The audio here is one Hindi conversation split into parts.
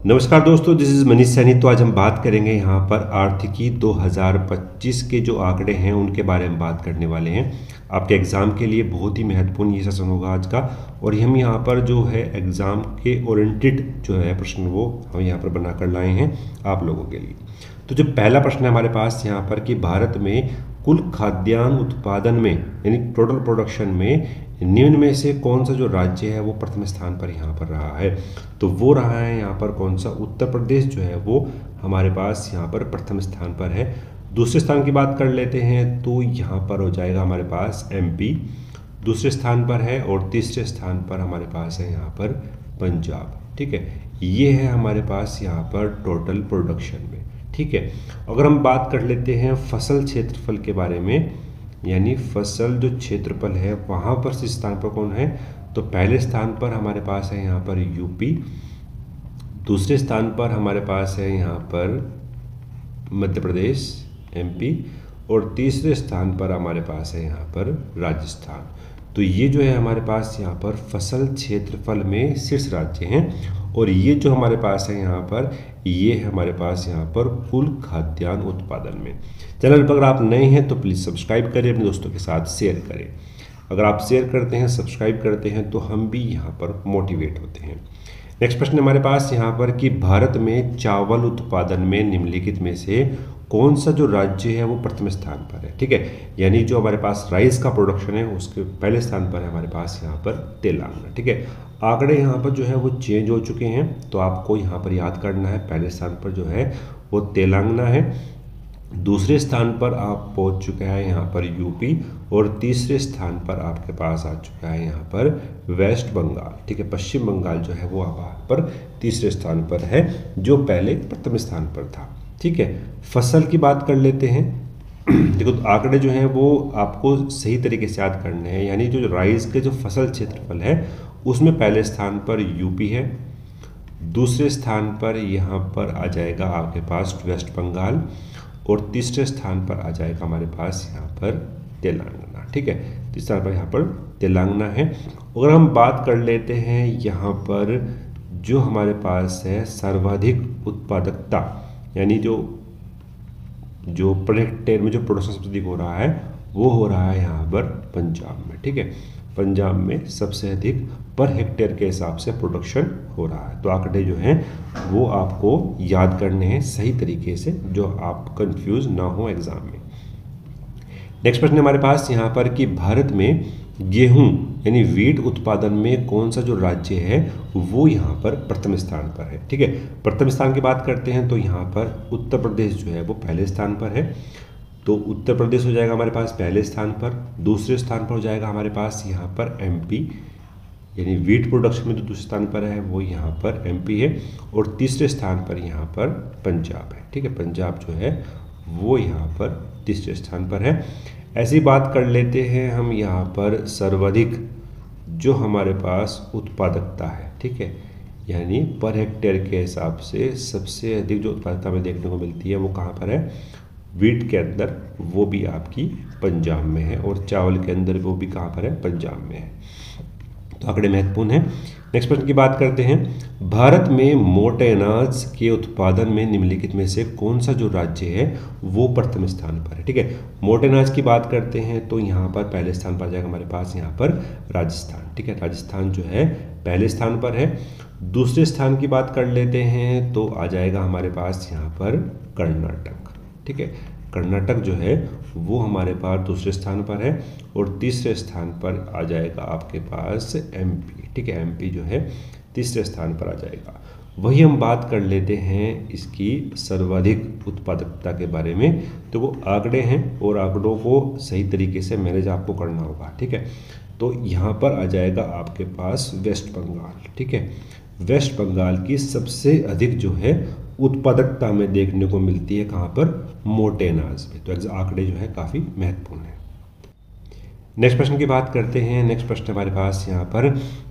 नमस्कार दोस्तों, दिस इज़ मनीष सैनी। तो आज हम बात करेंगे यहाँ पर आर्थिकी 2025 के जो आंकड़े हैं उनके बारे में बात करने वाले हैं। आपके एग्ज़ाम के लिए बहुत ही महत्वपूर्ण ये सेशन होगा आज का। और हम यहाँ पर जो है एग्ज़ाम के ओरिएंटेड जो है प्रश्न वो हम यहाँ पर बना कर लाए हैं आप लोगों के लिए। तो जो पहला प्रश्न है हमारे पास यहाँ पर कि भारत में कुल खाद्यान्न उत्पादन में यानी टोटल प्रोडक्शन में निम्न में से कौन सा जो राज्य है वो प्रथम स्थान पर यहाँ पर रहा है। तो वो रहा है यहाँ पर कौन सा, उत्तर प्रदेश जो है वो हमारे पास यहाँ पर प्रथम स्थान पर है। दूसरे स्थान की बात कर लेते हैं तो यहाँ पर हो जाएगा हमारे पास एमपी दूसरे स्थान पर है, और तीसरे स्थान पर हमारे पास है यहाँ पर पंजाब। ठीक है, ये है हमारे पास यहाँ पर टोटल प्रोडक्शन में। ठीक है, अगर हम बात कर लेते हैं फसल क्षेत्रफल के बारे में, यानी फसल जो क्षेत्रफल है वहाँ पर से स्थान पर कौन है, तो पहले स्थान पर हमारे पास है यहाँ पर यूपी, दूसरे स्थान पर हमारे पास है यहाँ पर मध्य प्रदेश एमपी, और तीसरे स्थान पर हमारे पास है यहाँ पर राजस्थान। तो ये जो है हमारे पास यहाँ पर फसल क्षेत्रफल में शीर्ष राज्य हैं। और ये जो हमारे पास है यहाँ पर, ये है हमारे पास यहाँ पर कुल खाद्यान्न उत्पादन में। चैनल पर अगर आप नए हैं तो प्लीज़ सब्सक्राइब करें, अपने दोस्तों के साथ शेयर करें। अगर आप शेयर करते हैं, सब्सक्राइब करते हैं तो हम भी यहाँ पर मोटिवेट होते हैं। नेक्स्ट प्रश्न हमारे पास यहाँ पर कि भारत में चावल उत्पादन में निम्नलिखित में से कौन सा जो राज्य है वो प्रथम स्थान पर है। ठीक है, यानी जो हमारे पास राइस का प्रोडक्शन है उसके पहले स्थान पर है हमारे पास यहाँ पर तेलंगाना। ठीक है, आंकड़े यहाँ पर जो है वो चेंज हो चुके हैं, तो आपको यहाँ पर याद करना है पहले स्थान पर जो है वो तेलंगाना है, दूसरे स्थान पर आप पहुँच चुके हैं यहाँ पर यूपी, और तीसरे स्थान पर आपके पास आ चुका है यहाँ पर वेस्ट बंगाल। ठीक है, पश्चिम बंगाल जो है वो वहाँ पर तीसरे स्थान पर है जो पहले प्रथम स्थान पर था। ठीक है, फसल की बात कर लेते हैं। देखो तो आंकड़े जो हैं वो आपको सही तरीके से याद करने हैं, यानी जो राइस के जो फसल क्षेत्रफल है उसमें पहले स्थान पर यूपी है, दूसरे स्थान पर यहाँ पर आ जाएगा आपके पास वेस्ट बंगाल, और तीसरे स्थान पर आ जाएगा हमारे पास यहाँ पर तेलंगाना। ठीक है, तीसरे स्थान पर यहाँ पर तेलंगाना है। अगर हम बात कर लेते हैं यहाँ पर जो हमारे पास है सर्वाधिक उत्पादकता, यानी जो पर हेक्टेयर में जो प्रोडक्शन सबसे अधिक हो रहा है वो हो रहा है यहाँ पर पंजाब में। ठीक है, पंजाब में सबसे अधिक पर हेक्टेयर के हिसाब से प्रोडक्शन हो रहा है। तो आंकड़े जो हैं वो आपको याद करने हैं सही तरीके से, जो आप कंफ्यूज ना हो एग्जाम में। नेक्स्ट प्रश्न हमारे पास यहाँ पर कि भारत में गेहूं यानी वीट उत्पादन में कौन सा जो राज्य है वो यहाँ पर प्रथम स्थान पर है। ठीक है, प्रथम स्थान की बात करते हैं तो यहाँ पर उत्तर प्रदेश जो है वो पहले स्थान पर है। तो उत्तर प्रदेश हो जाएगा हमारे पास पहले स्थान पर, दूसरे स्थान पर हो जाएगा हमारे पास यहाँ पर एमपी, यानी वीट प्रोडक्शन में जो दूसरे स्थान पर है वो यहाँ पर एमपी है, और तीसरे स्थान पर यहाँ पर पंजाब है। ठीक है, पंजाब जो है वो यहाँ पर तीसरे स्थान पर है। ऐसी बात कर लेते हैं हम यहाँ पर सर्वाधिक जो हमारे पास उत्पादकता है। ठीक है, यानी पर हेक्टेयर के हिसाब से सबसे अधिक जो उत्पादकता में देखने को मिलती है वो कहाँ पर है, वीट के अंदर, वो भी आपकी पंजाब में है, और चावल के अंदर वो भी कहाँ पर है, पंजाब में है। तो आंकड़े महत्वपूर्ण हैं। नेक्स्ट प्रश्न की बात करते हैं, भारत में मोटे अनाज के उत्पादन में निम्नलिखित में से कौन सा जो राज्य है वो प्रथम स्थान पर है। ठीक है, मोटे अनाज की बात करते हैं तो यहाँ पर पहले स्थान पर आ जाएगा हमारे पास यहाँ पर राजस्थान। ठीक है, राजस्थान जो है पहले स्थान पर है। दूसरे स्थान की बात कर लेते हैं तो आ जाएगा हमारे पास यहाँ पर कर्नाटक। ठीक है, कर्नाटक जो है वो हमारे पास दूसरे स्थान पर है, और तीसरे स्थान पर आ जाएगा आपके पास एमपी। ठीक है, एमपी जो है तीसरे स्थान पर आ जाएगा। वही हम बात कर लेते हैं इसकी सर्वाधिक उत्पादकता के बारे में। तो वो आंकड़े हैं और आंकड़ों को सही तरीके से मैनेज आपको करना होगा। ठीक है, तो यहाँ पर आ जाएगा आपके पास वेस्ट बंगाल। ठीक है, वेस्ट बंगाल की सबसे अधिक जो है उत्पादकता में देखने को मिलती है कहाँ पर, मोटे अनाज में। तो आंकड़े जो है काफ़ी महत्वपूर्ण है। नेक्स्ट प्रश्न की बात करते हैं। नेक्स्ट प्रश्न हमारे पास यहाँ पर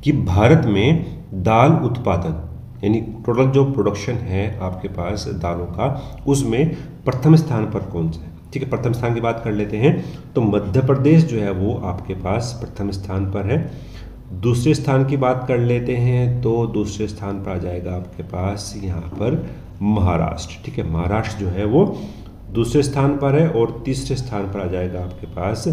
कि भारत में दाल उत्पादन यानी टोटल जो प्रोडक्शन है आपके पास दालों का, उसमें प्रथम स्थान पर कौन सा है। ठीक है, प्रथम स्थान की बात कर लेते हैं तो मध्य प्रदेश जो है वो आपके पास प्रथम स्थान पर है। दूसरे स्थान की बात कर लेते हैं तो दूसरे स्थान पर आ जाएगा आपके पास यहाँ पर महाराष्ट्र। ठीक है, महाराष्ट्र जो है वो दूसरे स्थान पर है और तीसरे स्थान पर आ जाएगा आपके पास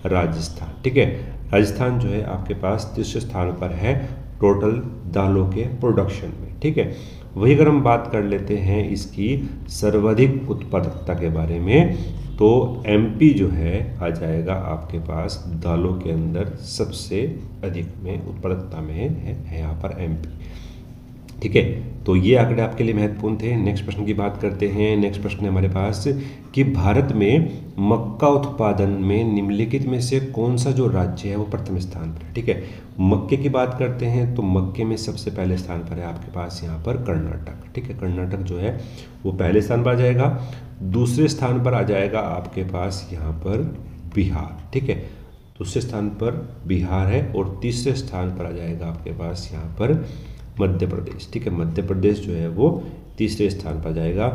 राजस्थान। ठीक है, राजस्थान जो है आपके पास तीसरे स्थान पर है टोटल दालों के प्रोडक्शन में। ठीक है, वही अगर हम बात कर लेते हैं इसकी सर्वाधिक उत्पादकता के बारे में तो एमपी जो है आ जाएगा आपके पास दालों के अंदर सबसे अधिक में उत्पादकता में है यहाँ पर एमपी। ठीक है, तो ये आंकड़े आपके लिए महत्वपूर्ण थे। नेक्स्ट प्रश्न की बात करते हैं। नेक्स्ट प्रश्न है हमारे पास कि भारत में मक्का उत्पादन में निम्नलिखित में से कौन सा जो राज्य है वो प्रथम स्थान पर है। ठीक है, मक्के की बात करते हैं तो मक्के में सबसे पहले स्थान पर है आपके पास यहाँ पर कर्नाटक। ठीक है, कर्नाटक जो है वो पहले स्थान पर आ जाएगा। दूसरे स्थान पर आ जाएगा आपके पास यहाँ पर बिहार। ठीक है, दूसरे स्थान पर बिहार है और तीसरे स्थान पर आ जाएगा आपके पास यहाँ पर मध्य प्रदेश। ठीक है, मध्य प्रदेश जो है वो तीसरे स्थान पर जाएगा।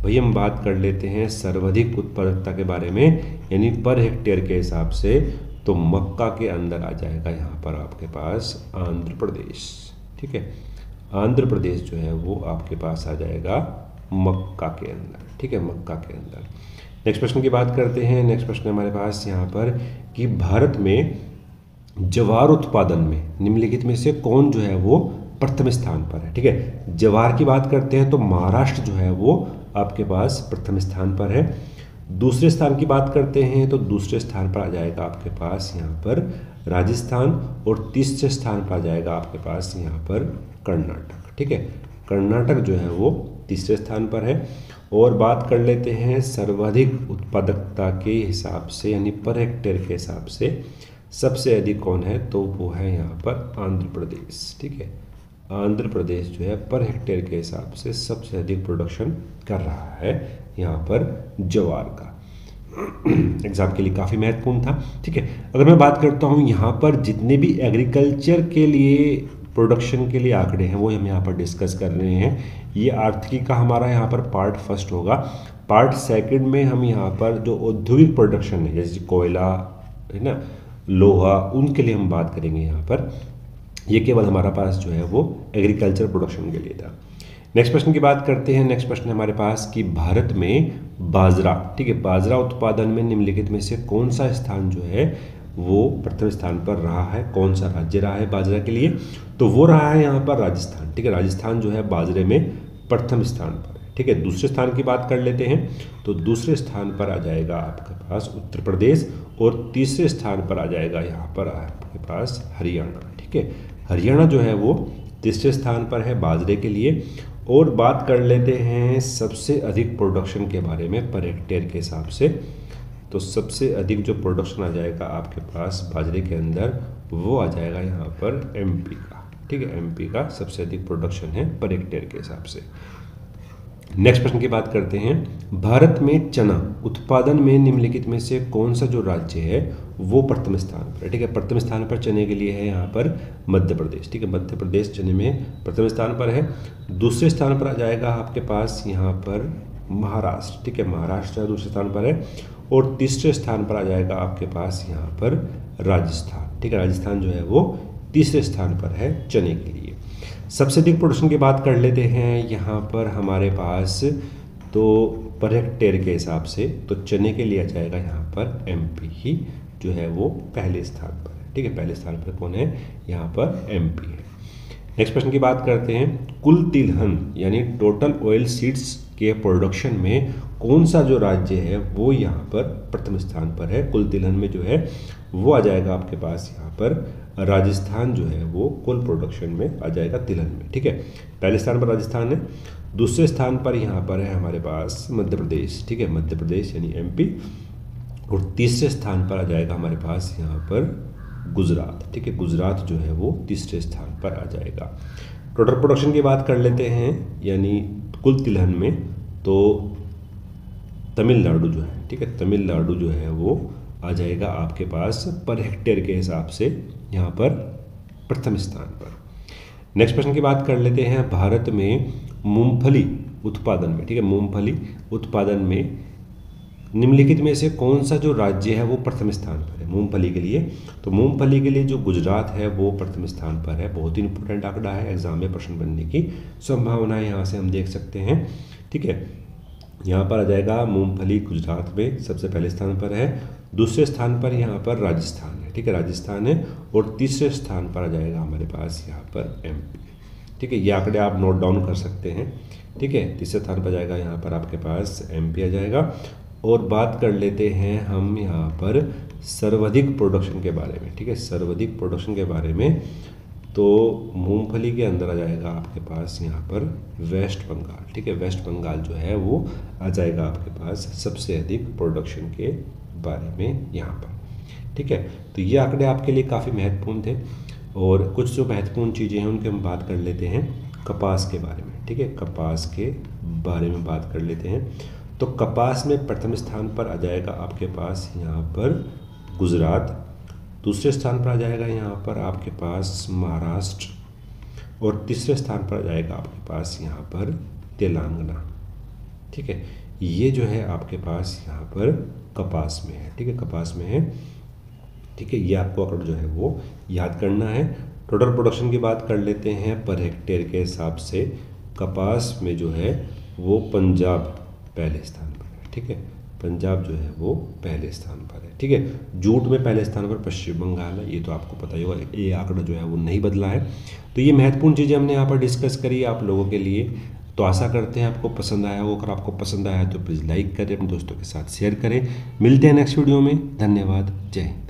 वही हम बात कर लेते हैं सर्वाधिक उत्पादकता के बारे में, यानी पर हेक्टेयर के हिसाब से, तो मक्का के अंदर आ जाएगा यहाँ पर आपके पास आंध्र प्रदेश। ठीक है, आंध्र प्रदेश जो है वो आपके पास आ जाएगा मक्का के अंदर। ठीक है, मक्का के अंदर। नेक्स्ट प्रश्न की बात करते हैं। नेक्स्ट प्रश्न हमारे पास यहाँ पर कि भारत में ज्वार उत्पादन में निम्नलिखित में से कौन जो है वो प्रथम स्थान पर है। ठीक है, ज्वार की बात करते हैं तो महाराष्ट्र जो है वो आपके पास प्रथम स्थान पर है। दूसरे स्थान की बात करते हैं तो दूसरे स्थान पर आ जाएगा आपके पास यहाँ पर राजस्थान और तीसरे स्थान पर आ जाएगा आपके पास यहाँ पर कर्नाटक। ठीक है, कर्नाटक जो है वो तीसरे स्थान पर है। और बात कर लेते हैं सर्वाधिक उत्पादकता के हिसाब से, यानी पर हेक्टेयर के हिसाब से सबसे अधिक कौन है, तो वो है यहाँ पर आंध्र प्रदेश। ठीक है, आंध्र प्रदेश जो है पर हेक्टेयर के हिसाब से सबसे अधिक प्रोडक्शन कर रहा है यहाँ पर ज्वार का। एग्जाम के लिए काफ़ी महत्वपूर्ण था। ठीक है, अगर मैं बात करता हूँ यहाँ पर जितने भी एग्रीकल्चर के लिए प्रोडक्शन के लिए आंकड़े हैं वो हम यहाँ पर डिस्कस कर रहे हैं। ये आर्थिकी का हमारा यहाँ पर पार्ट फर्स्ट होगा। पार्ट सेकंड में हम यहाँ पर जो औद्योगिक प्रोडक्शन है जैसे कोयला है ना, लोहा, उनके लिए हम बात करेंगे यहाँ पर। ये केवल हमारा पास जो है वो एग्रीकल्चर प्रोडक्शन के लिए था। नेक्स्ट प्रश्न की बात करते हैं। नेक्स्ट प्रश्न हमारे पास कि भारत में बाजरा, ठीक है, बाजरा उत्पादन में निम्नलिखित में से कौन सा स्थान जो है वो प्रथम स्थान पर रहा है, कौन सा राज्य रहा है बाजरा के लिए, तो वो रहा है यहाँ पर राजस्थान। ठीक है, राजस्थान जो है बाजरे में प्रथम स्थान पर है। ठीक है, दूसरे स्थान की बात कर लेते हैं तो दूसरे स्थान पर आ जाएगा आपके पास उत्तर प्रदेश और तीसरे स्थान पर आ जाएगा यहाँ पर आपके पास हरियाणा। ठीक है, हरियाणा जो है वो तीसरे स्थान पर है बाजरे के लिए। और बात कर लेते हैं सबसे अधिक प्रोडक्शन के बारे में पर हेक्टेयर के हिसाब से, तो सबसे अधिक जो प्रोडक्शन आ जाएगा आपके पास बाजरे के अंदर वो आ जाएगा यहाँ पर एमपी का। ठीक है, एमपी का सबसे अधिक प्रोडक्शन है पर हेक्टेयर के हिसाब से। नेक्स्ट प्रश्न की बात करते हैं। भारत में चना उत्पादन में निम्नलिखित में से कौन सा जो राज्य है वो प्रथम स्थान पर है। ठीक है, प्रथम स्थान पर चने के लिए है यहाँ पर मध्य प्रदेश। ठीक है, मध्य प्रदेश चने में प्रथम स्थान पर है। दूसरे स्थान पर आ जाएगा आपके पास यहाँ पर महाराष्ट्र। ठीक है, महाराष्ट्र दूसरे स्थान पर है और तीसरे स्थान पर आ जाएगा आपके पास यहाँ पर राजस्थान। ठीक है, राजस्थान जो है वो तीसरे स्थान पर है चने के लिए। सबसे अधिक प्रोडक्शन की बात कर लेते हैं यहाँ पर हमारे पास, तो पर हेक्टेयर के हिसाब से तो चने के लिए आ जाएगा यहाँ पर एमपी ही जो है वो पहले स्थान पर है। ठीक है, पहले स्थान पर कौन है, यहाँ पर एमपी है। नेक्स्ट प्रश्न की बात करते हैं। कुल तिलहन यानी टोटल ऑयल सीड्स के प्रोडक्शन में कौन सा जो राज्य है वो यहाँ पर प्रथम स्थान पर है। कुल तिलहन में जो है वो आ जाएगा आपके पास यहाँ पर राजस्थान जो है वो कुल प्रोडक्शन में आ जाएगा तिलहन में। ठीक है, पहले स्थान पर राजस्थान है, दूसरे स्थान पर यहाँ पर है हमारे पास मध्य प्रदेश। ठीक है, मध्य प्रदेश यानी एमपी, और तीसरे स्थान पर आ जाएगा हमारे पास यहाँ पर गुजरात। ठीक है, गुजरात जो है वो तीसरे स्थान पर आ जाएगा। टोटल प्रोडक्शन की बात कर लेते हैं यानी कुल तिलहन में, तो तमिलनाडु जो है, ठीक है, तमिलनाडु जो है वो आ जाएगा आपके पास पर हेक्टेयर के हिसाब से यहाँ पर प्रथम स्थान पर। नेक्स्ट प्रश्न की बात कर लेते हैं। भारत में मूंगफली उत्पादन में, ठीक है, मूंगफली उत्पादन में निम्नलिखित में से कौन सा जो राज्य है वो प्रथम स्थान पर है मूंगफली के लिए? तो मूंगफली के लिए जो गुजरात है वो प्रथम स्थान पर है। बहुत ही इंपॉर्टेंट आंकड़ा है, एग्जाम में प्रश्न बनने की संभावना है, यहाँ से हम देख सकते हैं। ठीक है, यहाँ पर आ जाएगा मूंगफली गुजरात में सबसे पहले स्थान पर है। दूसरे स्थान पर यहाँ पर राजस्थान है। ठीक है, राजस्थान है। और तीसरे स्थान पर आ जाएगा हमारे पास यहाँ पर MP। ठीक है, ये आंकड़े आप नोट डाउन कर सकते हैं। ठीक है, तीसरे स्थान पर जाएगा यहाँ पर आपके पास MP आ जाएगा। और बात कर लेते हैं हम यहाँ पर सर्वाधिक प्रोडक्शन के बारे में। ठीक है, सर्वाधिक प्रोडक्शन के बारे में तो मूंगफली के अंदर आ जाएगा आपके पास यहाँ पर वेस्ट बंगाल। ठीक है, वेस्ट बंगाल जो है वो आ जाएगा आपके पास सबसे अधिक प्रोडक्शन के बारे में यहाँ पर। ठीक है, तो ये आंकड़े आपके लिए काफ़ी महत्वपूर्ण थे। और कुछ जो महत्वपूर्ण चीज़ें हैं उनके हम बात कर लेते हैं कपास के बारे में। ठीक है, कपास के बारे में बात कर लेते हैं। तो कपास में प्रथम स्थान पर आ जाएगा आपके पास यहाँ पर गुजरात। दूसरे स्थान पर आ जाएगा यहाँ पर आपके पास महाराष्ट्र। और तीसरे स्थान पर आ जाएगा आपके पास यहाँ पर तेलंगाना। ठीक है, ये जो है आपके पास यहाँ पर कपास में है। ठीक है, कपास में है। ठीक है, ये आपको आंकड़ा जो है वो याद करना है। टोटल प्रोडक्शन की बात कर लेते हैं पर हेक्टेयर के हिसाब से। कपास में जो है वो पंजाब पहले स्थान पर है। ठीक है, पंजाब जो है वो पहले स्थान पर है। ठीक है, जूट में पहले स्थान पर पश्चिम बंगाल है, ये तो आपको पता ही होगा। ये आंकड़ा जो है वो नहीं बदला है। तो ये महत्वपूर्ण चीज़ें हमने यहाँ पर डिस्कस करी आप लोगों के लिए। तो आशा करते हैं आपको पसंद आया हो। अगर आपको पसंद आया तो प्लीज़ लाइक करें, अपने दोस्तों के साथ शेयर करें। मिलते हैं नेक्स्ट वीडियो में। धन्यवाद। जय हिंद।